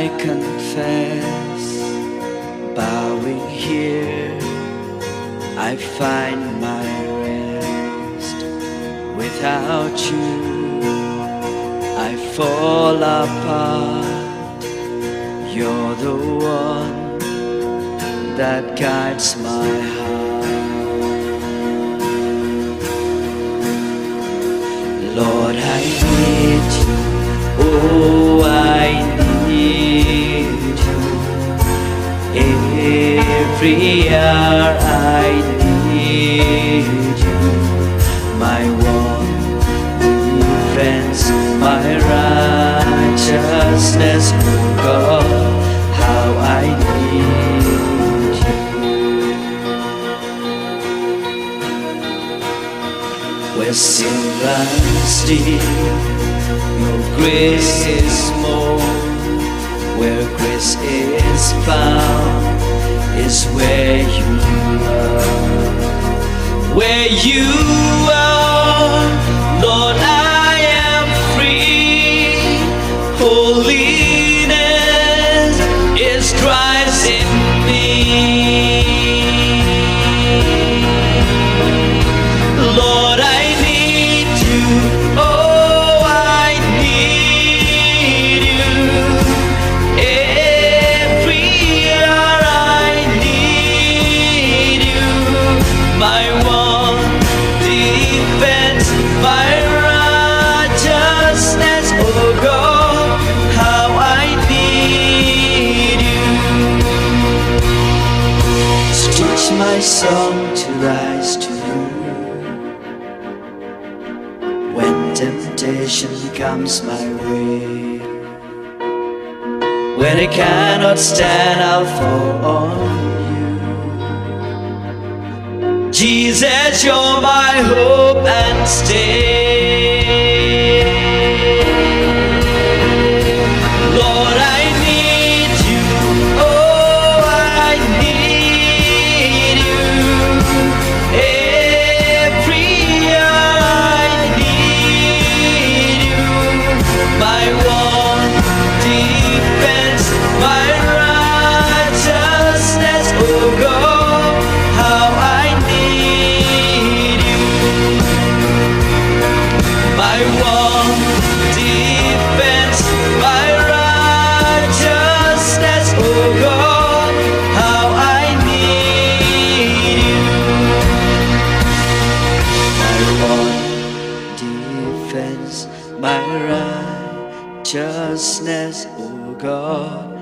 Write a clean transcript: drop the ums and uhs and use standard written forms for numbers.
I confess, bowing here, I find my rest. Without you, I fall apart. You're the one that guides my heart. Lord, I need you. Oh, I need you. Every hour I need you. My one defense, my righteousness, oh God, how I need you. Where sin runs deep, your grace is more. Where grace is found is where you are. Where you are, Lord, I am free. Holiness is Christ in me. Lord, I need you. Oh, I need you. Every hour I need you. My one defense, my righteousness, oh God, how I need you. So teach my song to rise to you. When temptation comes my way, when I cannot stand, I'll fall on you. Jesus, you're my hope and stay. Lord, I need you. Oh, I need you. Every hour I need you. My one defense, my righteousness, oh God, how I need you. My one defense, my righteousness, oh God, how I need you. My one defense, my righteousness, oh God,